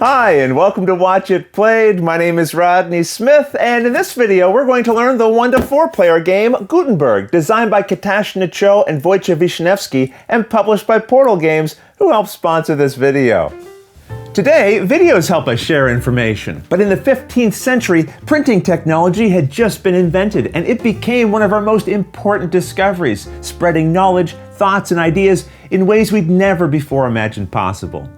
Hi, and welcome to Watch It Played. My name is Rodney Smith, and in this video, we're going to learn the 1 to 4 player game Gutenberg, designed by Patronage Actions and Wojciech Wiśniewski, and published by Portal Games, who helped sponsor this video. Today, videos help us share information, but in the 15th century, printing technology had just been invented, and it became one of our most important discoveries, spreading knowledge, thoughts, and ideas in ways we'd never before imagined possible.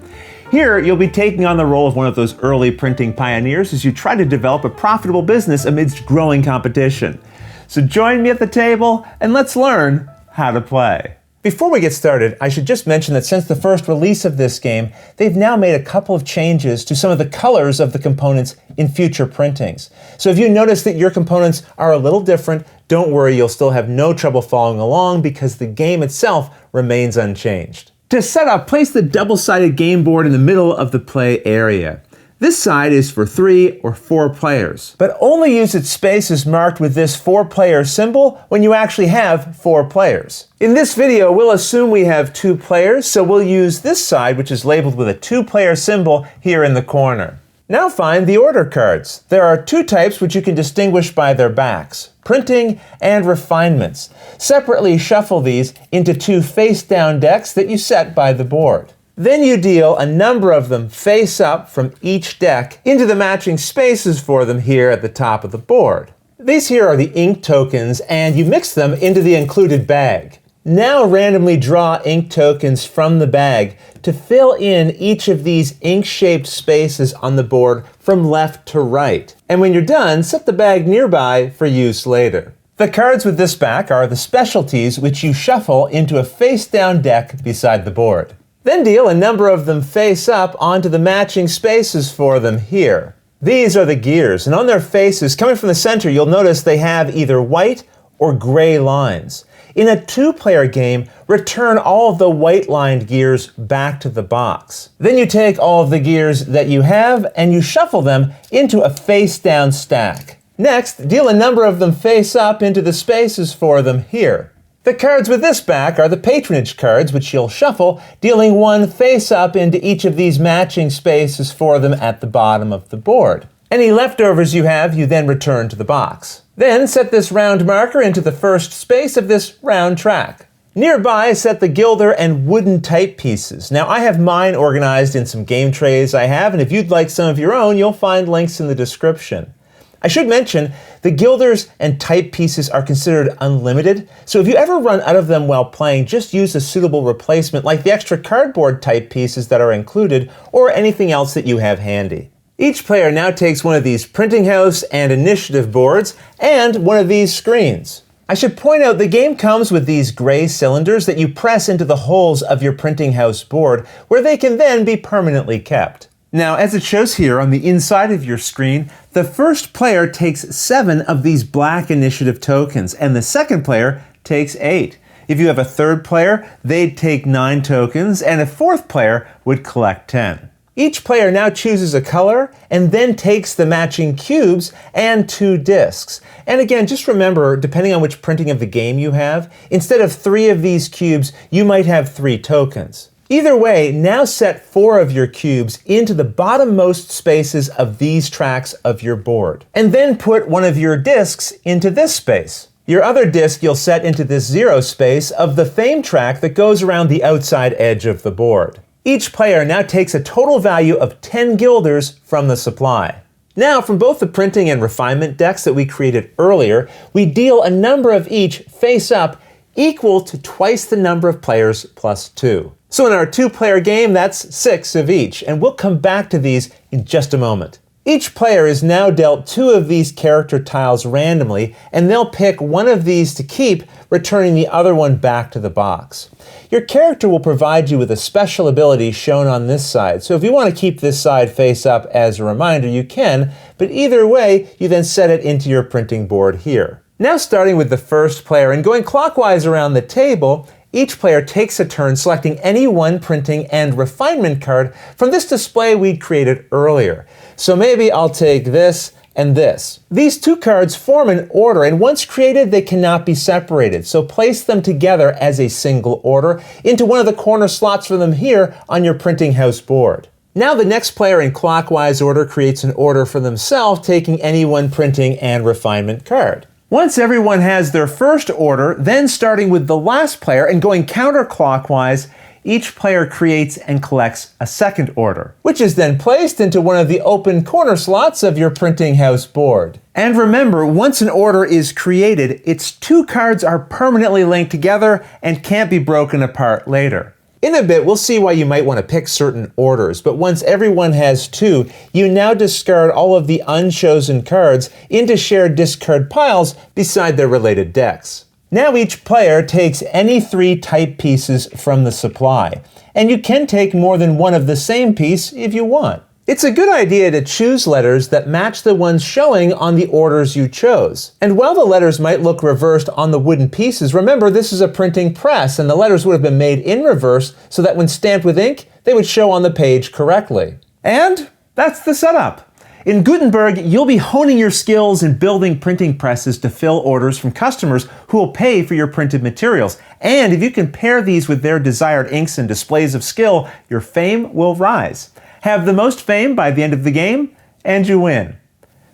Here, you'll be taking on the role of one of those early printing pioneers as you try to develop a profitable business amidst growing competition. So join me at the table and let's learn how to play. Before we get started, I should just mention that since the first release of this game, they've now made a couple of changes to some of the colors of the components in future printings. So if you notice that your components are a little different, don't worry, you'll still have no trouble following along because the game itself remains unchanged. To set up, place the double-sided game board in the middle of the play area. This side is for 3 or 4 players, but only use its spaces marked with this 4-player symbol when you actually have 4 players. In this video, we'll assume we have 2 players, so we'll use this side, which is labeled with a 2-player symbol here in the corner. Now find the order cards. There are 2 types which you can distinguish by their backs: printing and refinements. Separately shuffle these into 2 face-down decks that you set by the board. Then you deal a number of them face up from each deck into the matching spaces for them here at the top of the board. These here are the ink tokens, and you mix them into the included bag. Now randomly draw ink tokens from the bag to fill in each of these ink-shaped spaces on the board from left to right. And when you're done, set the bag nearby for use later. The cards with this back are the Specialties, which you shuffle into a face-down deck beside the board. Then deal a number of them face up onto the matching spaces for them here. These are the gears, and on their faces, coming from the center, you'll notice they have either white or gray lines. In a 2-player game, return all of the white-lined gears back to the box. Then you take all of the gears that you have and you shuffle them into a face-down stack. Next, deal a number of them face up into the spaces for them here. The cards with this back are the Patronage cards, which you'll shuffle, dealing 1 face up into each of these matching spaces for them at the bottom of the board. Any leftovers you have, you then return to the box. Then set this round marker into the first space of this round track. Nearby, set the gilder and wooden type pieces. Now, I have mine organized in some game trays I have, and if you'd like some of your own, you'll find links in the description. I should mention, the gilders and type pieces are considered unlimited, so if you ever run out of them while playing, just use a suitable replacement like the extra cardboard type pieces that are included, or anything else that you have handy. Each player now takes one of these printing house and initiative boards and one of these screens. I should point out the game comes with these gray cylinders that you press into the holes of your printing house board, where they can then be permanently kept. Now, as it shows here on the inside of your screen, the first player takes 7 of these black initiative tokens, and the second player takes 8. If you have a third player, they'd take 9 tokens, and a fourth player would collect 10. Each player now chooses a color and then takes the matching cubes and 2 discs. And again, just remember, depending on which printing of the game you have, instead of 3 of these cubes, you might have 3 tokens. Either way, now set 4 of your cubes into the bottommost spaces of these tracks of your board. And then put one of your discs into this space. Your other disc you'll set into this 0 space of the fame track that goes around the outside edge of the board. Each player now takes a total value of 10 guilders from the supply. Now, from both the printing and refinement decks that we created earlier, we deal a number of each face up equal to twice the number of players plus 2. So in our 2-player game, that's 6 of each, and we'll come back to these in just a moment. Each player is now dealt 2 of these character tiles randomly, and they'll pick one of these to keep, returning the other one back to the box. Your character will provide you with a special ability shown on this side, so if you want to keep this side face up as a reminder, you can, but either way, you then set it into your printing board here. Now starting with the first player and going clockwise around the table, each player takes a turn selecting any one printing and refinement card from this display we'd created earlier. So maybe I'll take this and this. These 2 cards form an order, and once created, they cannot be separated. So place them together as a single order into one of the corner slots for them here on your printing house board. Now the next player in clockwise order creates an order for themselves, taking any one printing and refinement card. Once everyone has their first order, then starting with the last player and going counterclockwise, each player creates and collects a second order, which is then placed into one of the open corner slots of your printing house board. And remember, once an order is created, its two cards are permanently linked together and can't be broken apart later. In a bit, we'll see why you might want to pick certain orders, but once everyone has two, you now discard all of the unchosen cards into shared discard piles beside their related decks. Now each player takes any 3 type pieces from the supply, and you can take more than one of the same piece if you want. It's a good idea to choose letters that match the ones showing on the orders you chose. And while the letters might look reversed on the wooden pieces, remember this is a printing press and the letters would have been made in reverse so that when stamped with ink, they would show on the page correctly. And that's the setup. In Gutenberg, you'll be honing your skills in building printing presses to fill orders from customers who will pay for your printed materials. And if you can pair these with their desired inks and displays of skill, your fame will rise. Have the most fame by the end of the game, and you win.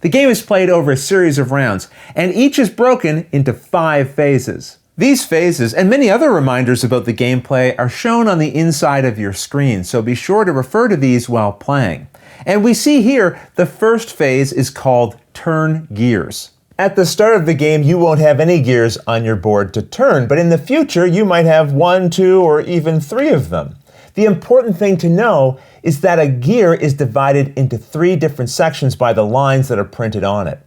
The game is played over a series of rounds, and each is broken into 5 phases. These phases and many other reminders about the gameplay are shown on the inside of your screen, so be sure to refer to these while playing. And we see here the first phase is called Turn Gears. At the start of the game, you won't have any gears on your board to turn, but in the future, you might have 1, 2, or even 3 of them. The important thing to know is that a gear is divided into 3 different sections by the lines that are printed on it.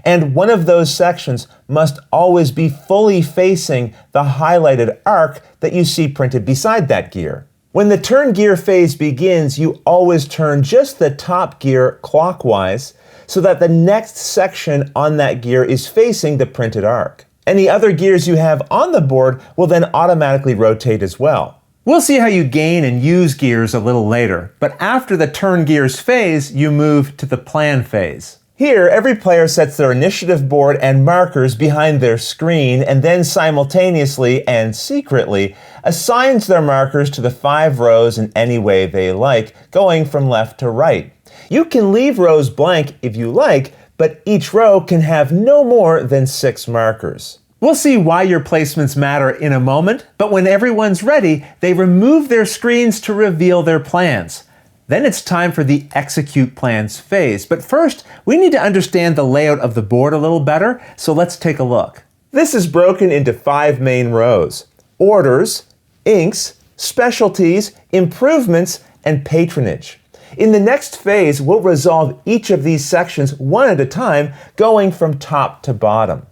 And one of those sections must always be fully facing the highlighted arc that you see printed beside that gear. When the turn gear phase begins, you always turn just the top gear clockwise so that the next section on that gear is facing the printed arc. Any other gears you have on the board will then automatically rotate as well. We'll see how you gain and use gears a little later, but after the turn gears phase, you move to the plan phase. Here, every player sets their initiative board and markers behind their screen and then simultaneously and secretly assigns their markers to the 5 rows in any way they like, going from left to right. You can leave rows blank if you like, but each row can have no more than 6 markers. We'll see why your placements matter in a moment, but when everyone's ready, they remove their screens to reveal their plans. Then it's time for the execute plans phase. But first, we need to understand the layout of the board a little better, so let's take a look. This is broken into 5 main rows: orders, inks, specialties, improvements, and patronage. In the next phase, we'll resolve each of these sections one at a time, going from top to bottom.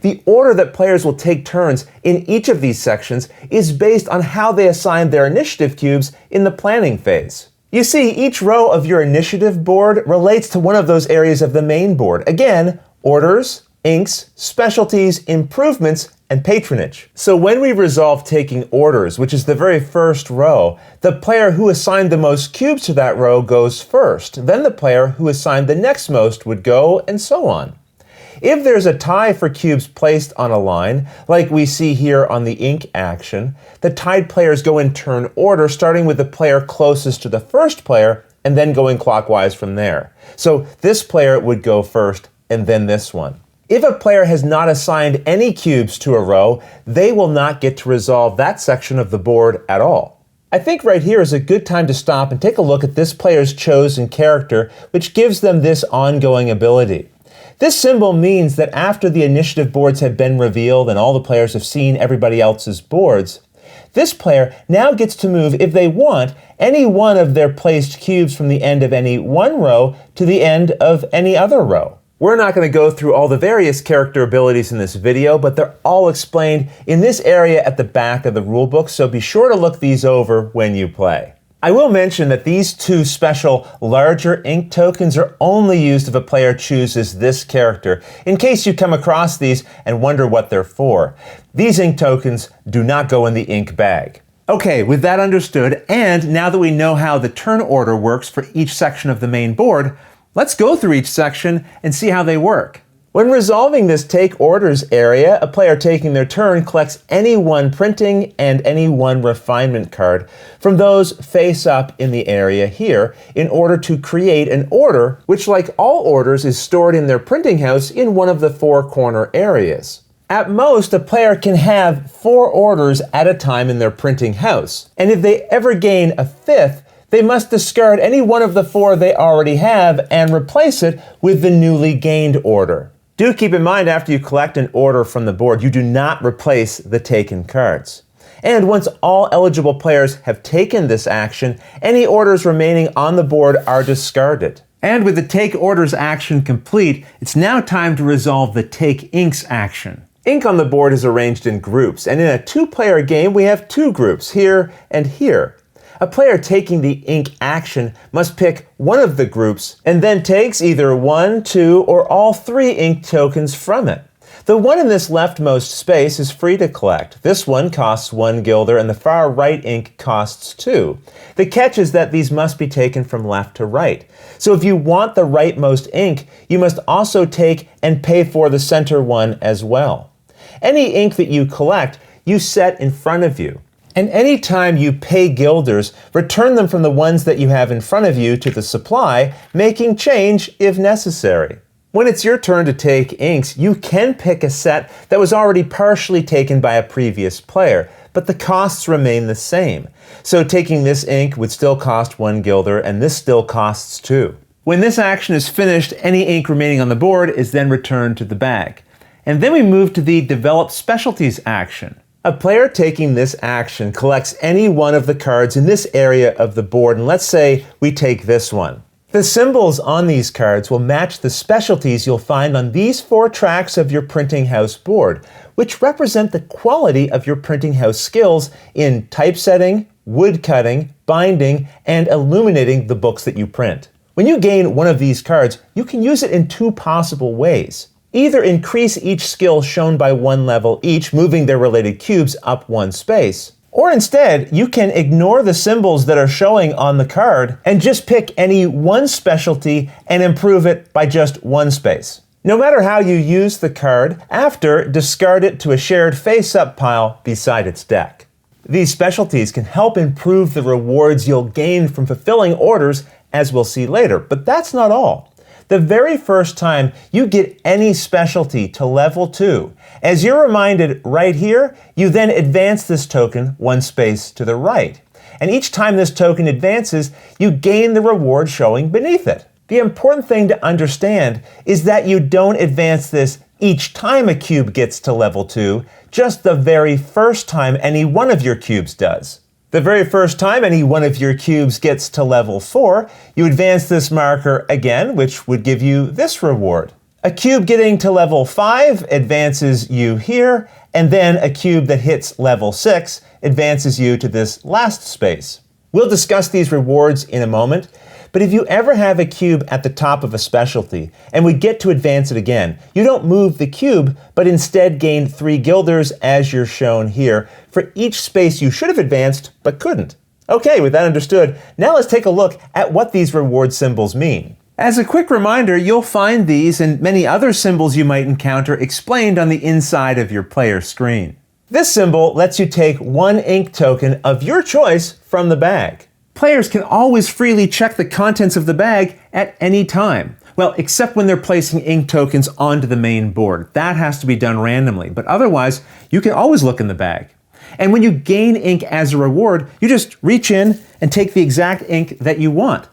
The order that players will take turns in each of these sections is based on how they assign their initiative cubes in the planning phase. You see, each row of your initiative board relates to one of those areas of the main board. Again, orders, inks, specialties, improvements, and patronage. So when we resolve taking orders, which is the very first row, the player who assigned the most cubes to that row goes first. Then the player who assigned the next most would go, and so on. If there's a tie for cubes placed on a line, like we see here on the ink action, the tied players go in turn order, starting with the player closest to the first player, and then going clockwise from there. So this player would go first, and then this one. If a player has not assigned any cubes to a row, they will not get to resolve that section of the board at all. I think right here is a good time to stop and take a look at this player's chosen character, which gives them this ongoing ability. This symbol means that after the initiative boards have been revealed and all the players have seen everybody else's boards, this player now gets to move, if they want, any one of their placed cubes from the end of any one row to the end of any other row. We're not going to go through all the various character abilities in this video, but they're all explained in this area at the back of the rulebook, so be sure to look these over when you play. I will mention that these 2 special larger ink tokens are only used if a player chooses this character, in case you come across these and wonder what they're for. These ink tokens do not go in the ink bag. Okay, with that understood, and now that we know how the turn order works for each section of the main board, let's go through each section and see how they work. When resolving this take orders area, a player taking their turn collects any one printing and any one refinement card from those face up in the area here in order to create an order, which, like all orders, is stored in their printing house in one of the 4 corner areas. At most, a player can have 4 orders at a time in their printing house, and if they ever gain a 5th, they must discard any one of the 4 they already have and replace it with the newly gained order. Do keep in mind, after you collect an order from the board, you do not replace the taken cards. And once all eligible players have taken this action, any orders remaining on the board are discarded. And with the Take Orders action complete, it's now time to resolve the Take Inks action. Ink on the board is arranged in groups, and in a 2-player game we have 2 groups, here and here. A player taking the ink action must pick one of the groups and then takes either 1, 2, or all 3 ink tokens from it. The one in this leftmost space is free to collect. This one costs 1 guilder and the far right ink costs 2. The catch is that these must be taken from left to right. So if you want the rightmost ink, you must also take and pay for the center one as well. Any ink that you collect, you set in front of you. And any time you pay guilders, return them from the ones that you have in front of you to the supply, making change if necessary. When it's your turn to take inks, you can pick a set that was already partially taken by a previous player, but the costs remain the same. So taking this ink would still cost 1 guilder, and this still costs 2. When this action is finished, any ink remaining on the board is then returned to the bag. And then we move to the Develop Specialties action. A player taking this action collects any one of the cards in this area of the board, and let's say we take this one. The symbols on these cards will match the specialties you'll find on these 4 tracks of your printing house board, which represent the quality of your printing house skills in typesetting, woodcutting, binding, and illuminating the books that you print. When you gain one of these cards, you can use it in 2 possible ways. Either increase each skill shown by 1 level each, moving their related cubes up 1 space. Or instead, you can ignore the symbols that are showing on the card and just pick any one specialty and improve it by just 1 space. No matter how you use the card, after, discard it to a shared face-up pile beside its deck. These specialties can help improve the rewards you'll gain from fulfilling orders, as we'll see later, but that's not all. The very first time you get any specialty to level 2, as you're reminded right here, you then advance this token 1 space to the right. And each time this token advances, you gain the reward showing beneath it. The important thing to understand is that you don't advance this each time a cube gets to level 2, just the very first time any one of your cubes does. The very first time any one of your cubes gets to level 4, you advance this marker again, which would give you this reward. A cube getting to level 5 advances you here, and then a cube that hits level 6 advances you to this last space. We'll discuss these rewards in a moment, but if you ever have a cube at the top of a specialty and we get to advance it again, you don't move the cube, but instead gain 3 guilders as you're shown here for each space you should have advanced but couldn't. Okay, with that understood, now let's take a look at what these reward symbols mean. As a quick reminder, you'll find these and many other symbols you might encounter explained on the inside of your player screen. This symbol lets you take 1 ink token of your choice from the bag. Players can always freely check the contents of the bag at any time. Well, except when they're placing ink tokens onto the main board. That has to be done randomly, but otherwise, you can always look in the bag. And when you gain ink as a reward, you just reach in and take the exact ink that you want.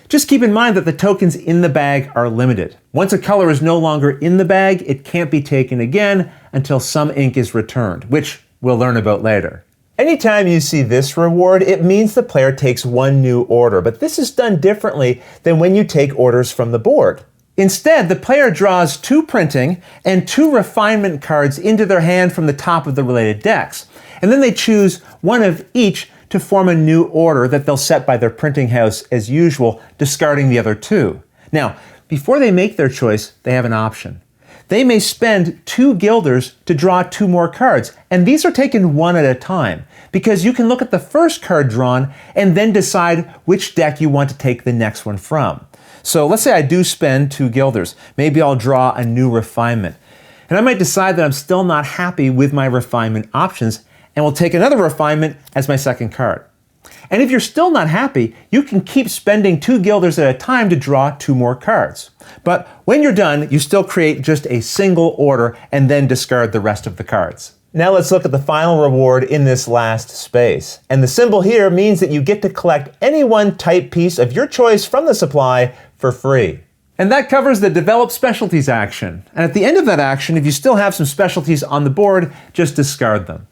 Just keep in mind that the tokens in the bag are limited. Once a color is no longer in the bag, it can't be taken again until some ink is returned, which we'll learn about later. Anytime you see this reward, it means the player takes 1 new order, but this is done differently than when you take orders from the board. Instead, the player draws 2 printing and 2 refinement cards into their hand from the top of the related decks, and then they choose 1 of each to form a new order that they'll set by their printing house as usual, discarding the other 2. Now, before they make their choice, they have an option. They may spend 2 guilders to draw 2 more cards, and these are taken 1 at a time, because you can look at the first card drawn and then decide which deck you want to take the next one from. So let's say I do spend 2 guilders. Maybe I'll draw a new refinement. And I might decide that I'm still not happy with my refinement options and will take another refinement as my second card. And if you're still not happy, you can keep spending 2 guilders at a time to draw 2 more cards. But when you're done, you still create just a single order and then discard the rest of the cards. Now let's look at the final reward in this last space. And the symbol here means that you get to collect any one type piece of your choice from the supply for free. And that covers the Develop Specialties action. And at the end of that action, if you still have some specialties on the board, just discard them.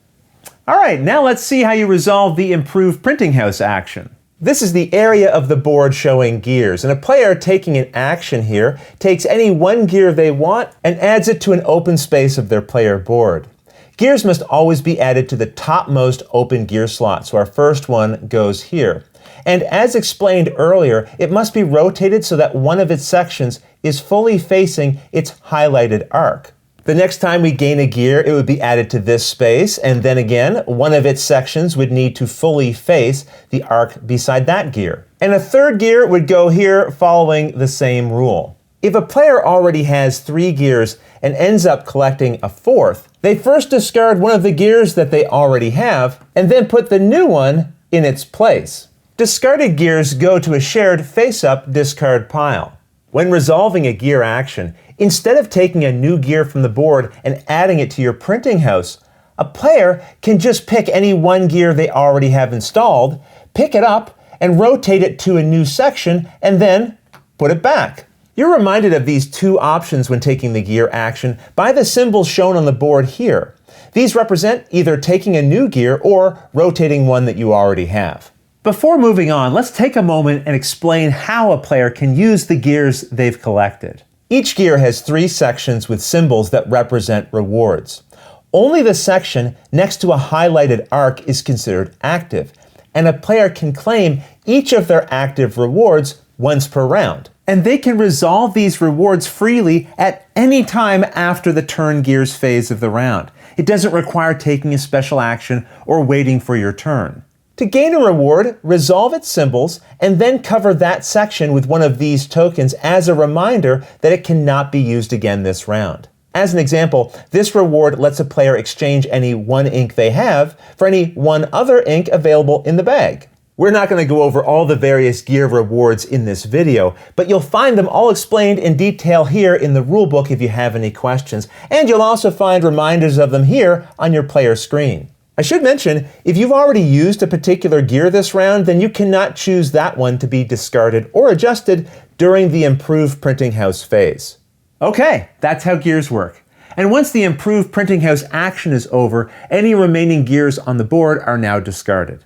All right, now let's see how you resolve the Improve Printing House action. This is the area of the board showing gears, and a player taking an action here takes any one gear they want and adds it to an open space of their player board. Gears must always be added to the topmost open gear slot, so our first one goes here. And as explained earlier, it must be rotated so that one of its sections is fully facing its highlighted arc. The next time we gain a gear, it would be added to this space, and then again, one of its sections would need to fully face the arc beside that gear. And a third gear would go here following the same rule. If a player already has 3 gears and ends up collecting a 4th, they first discard one of the gears that they already have, and then put the new one in its place. Discarded gears go to a shared face-up discard pile. When resolving a gear action, instead of taking a new gear from the board and adding it to your printing house, a player can just pick any one gear they already have installed, pick it up, and rotate it to a new section, and then put it back. You're reminded of these 2 options when taking the gear action by the symbols shown on the board here. These represent either taking a new gear or rotating one that you already have. Before moving on, let's take a moment and explain how a player can use the gears they've collected. Each gear has 3 sections with symbols that represent rewards. Only the section next to a highlighted arc is considered active, and a player can claim each of their active rewards once per round. And they can resolve these rewards freely at any time after the turn gears phase of the round. It doesn't require taking a special action or waiting for your turn. To gain a reward, resolve its symbols and then cover that section with one of these tokens as a reminder that it cannot be used again this round. As an example, this reward lets a player exchange any 1 ink they have for any 1 other ink available in the bag. We're not going to go over all the various gear rewards in this video, but you'll find them all explained in detail here in the rulebook if you have any questions, and you'll also find reminders of them here on your player screen. I should mention, if you've already used a particular gear this round, then you cannot choose that one to be discarded or adjusted during the Improve Printing House phase. Okay, that's how gears work. And once the Improve Printing House action is over, any remaining gears on the board are now discarded.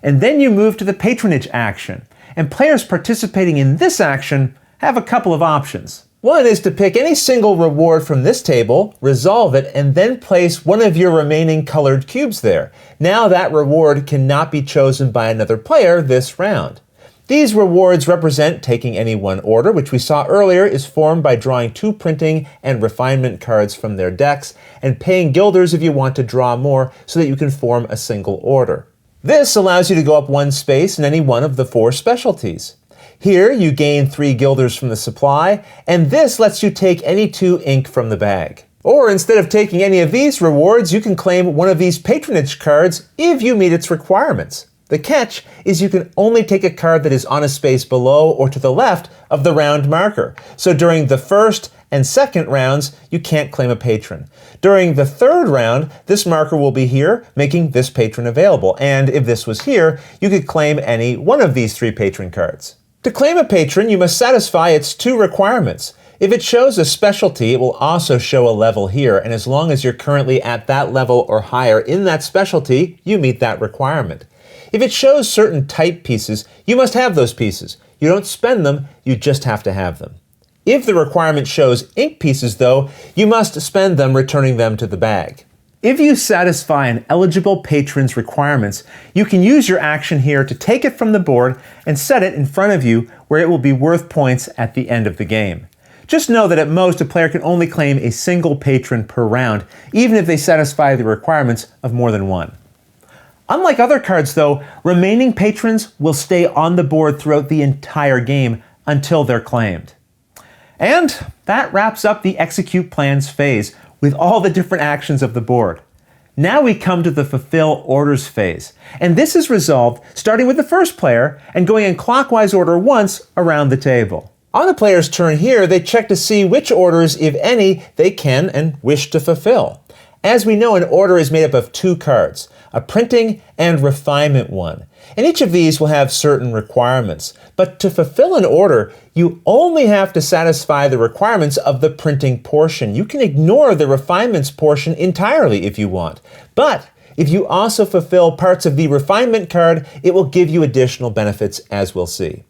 And then you move to the Patronage action, and players participating in this action have a couple of options. One is to pick any single reward from this table, resolve it, and then place one of your remaining colored cubes there. Now that reward cannot be chosen by another player this round. These rewards represent taking any one order, which we saw earlier is formed by drawing 2 printing and refinement cards from their decks, and paying guilders if you want to draw more so that you can form a single order. This allows you to go up 1 space in any one of the 4 specialties. Here you gain 3 guilders from the supply, and this lets you take any 2 ink from the bag. Or instead of taking any of these rewards, you can claim one of these patronage cards if you meet its requirements. The catch is you can only take a card that is on a space below or to the left of the round marker. So during the first and second rounds, you can't claim a patron. During the third round, this marker will be here, making this patron available. And if this was here, you could claim any one of these 3 patron cards. To claim a patron, you must satisfy its 2 requirements. If it shows a specialty, it will also show a level here, and as long as you're currently at that level or higher in that specialty, you meet that requirement. If it shows certain type pieces, you must have those pieces. You don't spend them, you just have to have them. If the requirement shows ink pieces, though, you must spend them, returning them to the bag. If you satisfy an eligible patron's requirements, you can use your action here to take it from the board and set it in front of you where it will be worth points at the end of the game. Just know that at most a player can only claim a single patron per round, even if they satisfy the requirements of more than 1. Unlike other cards though, remaining patrons will stay on the board throughout the entire game until they're claimed. And that wraps up the execute plans phase with all the different actions of the board. Now we come to the fulfill orders phase, and this is resolved starting with the first player and going in clockwise order once around the table. On the player's turn here, they check to see which orders, if any, they can and wish to fulfill. As we know, an order is made up of two cards, a printing and refinement one. And each of these will have certain requirements. But to fulfill an order, you only have to satisfy the requirements of the printing portion. You can ignore the refinements portion entirely if you want. But if you also fulfill parts of the refinement card, it will give you additional benefits, as we'll see.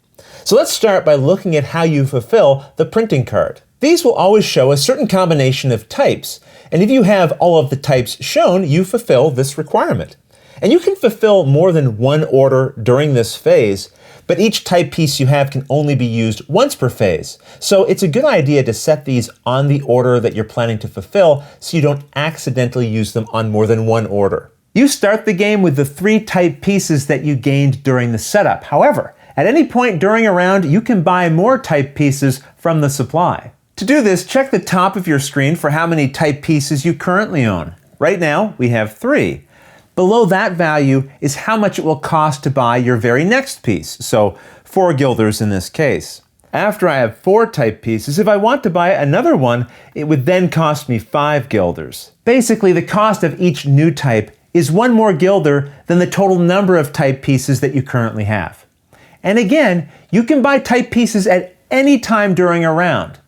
So let's start by looking at how you fulfill the printing card. These will always show a certain combination of types. And if you have all of the types shown, you fulfill this requirement. And you can fulfill more than one order during this phase, but each type piece you have can only be used once per phase. So it's a good idea to set these on the order that you're planning to fulfill so you don't accidentally use them on more than one order. You start the game with the 3 type pieces that you gained during the setup. However, at any point during a round, you can buy more type pieces from the supply. To do this, check the top of your screen for how many type pieces you currently own. Right now, we have 3. Below that value is how much it will cost to buy your very next piece, so 4 guilders in this case. After I have 4 type pieces, if I want to buy another one, it would then cost me 5 guilders. Basically, the cost of each new type is 1 more guilder than the total number of type pieces that you currently have. And again, you can buy type pieces at any time during a round.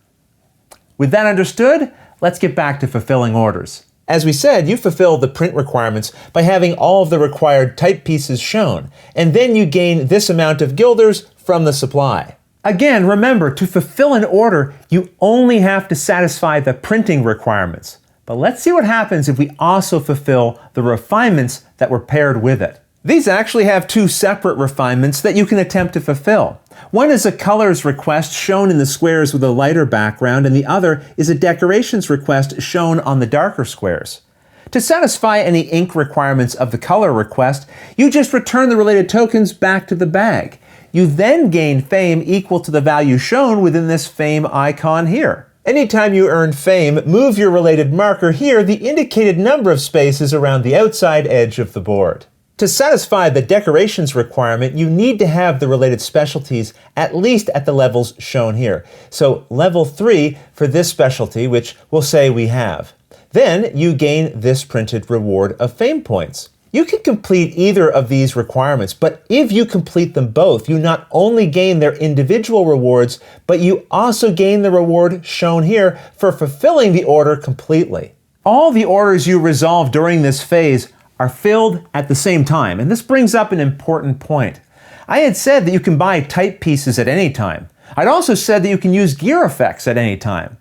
With that understood, let's get back to fulfilling orders. As we said, you fulfill the print requirements by having all of the required type pieces shown, and then you gain this amount of guilders from the supply. Again, remember, to fulfill an order, you only have to satisfy the printing requirements. But let's see what happens if we also fulfill the refinements that were paired with it. These actually have 2 separate refinements that you can attempt to fulfill. One is a colors request shown in the squares with a lighter background, and the other is a decorations request shown on the darker squares. To satisfy any ink requirements of the color request, you just return the related tokens back to the bag. You then gain fame equal to the value shown within this fame icon here. Anytime you earn fame, move your related marker here the indicated number of spaces around the outside edge of the board. To satisfy the decorations requirement, you need to have the related specialties at least at the levels shown here. So level 3 for this specialty, which we'll say we have. Then you gain this printed reward of fame points. You can complete either of these requirements, but if you complete them both, you not only gain their individual rewards, but you also gain the reward shown here for fulfilling the order completely. All the orders you resolve during this phase are filled at the same time, and this brings up an important point. I had said that you can buy type pieces at any time. I'd also said that you can use gear effects at any time.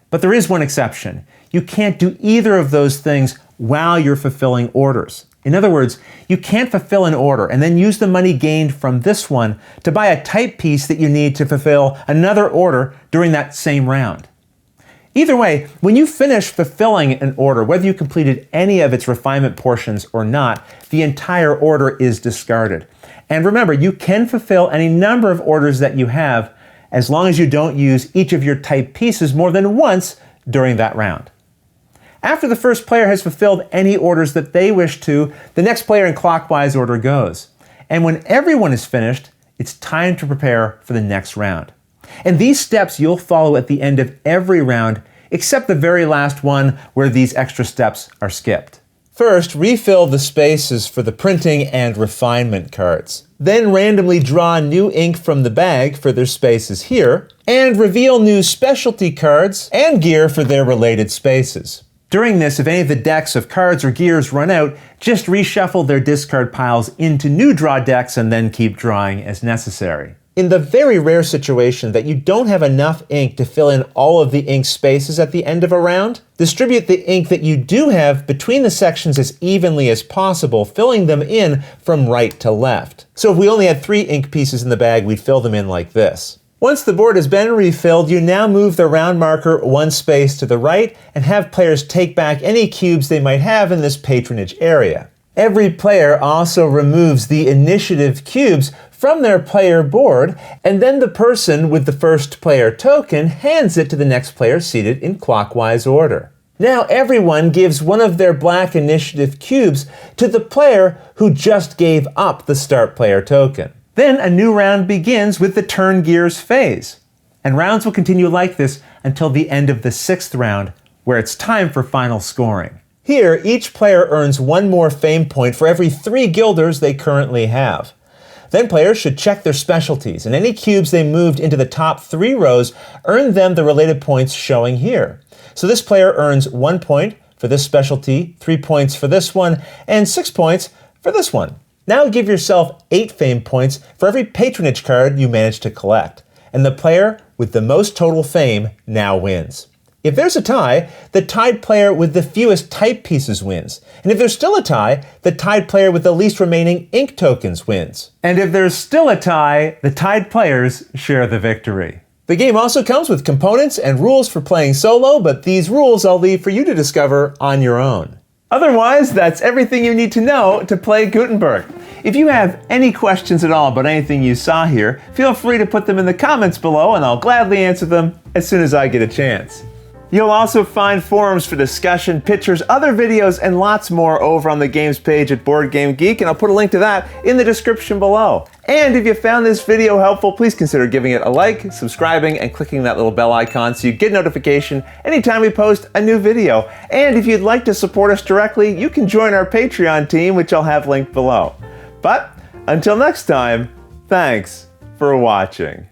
But there is one exception. You can't do either of those things while you're fulfilling orders. In other words, you can't fulfill an order and then use the money gained from this one to buy a type piece that you need to fulfill another order during that same round. Either way, when you finish fulfilling an order, whether you completed any of its refinement portions or not, the entire order is discarded. And remember, you can fulfill any number of orders that you have as long as you don't use each of your type pieces more than once during that round. After the first player has fulfilled any orders that they wish to, the next player in clockwise order goes. And when everyone is finished, it's time to prepare for the next round. And these steps you'll follow at the end of every round, except the very last one where these extra steps are skipped. First, refill the spaces for the printing and refinement cards. Then randomly draw new ink from the bag for their spaces here, and reveal new specialty cards and gear for their related spaces. During this, if any of the decks of cards or gears run out, just reshuffle their discard piles into new draw decks and then keep drawing as necessary. In the very rare situation that you don't have enough ink to fill in all of the ink spaces at the end of a round, distribute the ink that you do have between the sections as evenly as possible, filling them in from right to left. So if we only had 3 ink pieces in the bag, we'd fill them in like this. Once the board has been refilled, you now move the round marker 1 space to the right and have players take back any cubes they might have in this patronage area. Every player also removes the initiative cubes from their player board, and then the person with the first player token hands it to the next player seated in clockwise order. Now everyone gives one of their black initiative cubes to the player who just gave up the start player token. Then a new round begins with the turn gears phase. And rounds will continue like this until the end of the 6th round, where it's time for final scoring. Here, each player earns one more fame point for every 3 guilders they currently have. Then players should check their specialties, and any cubes they moved into the top 3 rows earn them the related points showing here. So this player earns 1 point for this specialty, 3 points for this one, and 6 points for this one. Now give yourself 8 fame points for every patronage card you manage to collect. And the player with the most total fame now wins. If there's a tie, the tied player with the fewest type pieces wins. And if there's still a tie, the tied player with the least remaining ink tokens wins. And if there's still a tie, the tied players share the victory. The game also comes with components and rules for playing solo, but these rules I'll leave for you to discover on your own. Otherwise, that's everything you need to know to play Gutenberg. If you have any questions at all about anything you saw here, feel free to put them in the comments below and I'll gladly answer them as soon as I get a chance. You'll also find forums for discussion, pictures, other videos, and lots more over on the games page at Board Game Geek, and I'll put a link to that in the description below. And if you found this video helpful, please consider giving it a like, subscribing, and clicking that little bell icon so you get notification anytime we post a new video. And if you'd like to support us directly, you can join our Patreon team, which I'll have linked below. But until next time, thanks for watching.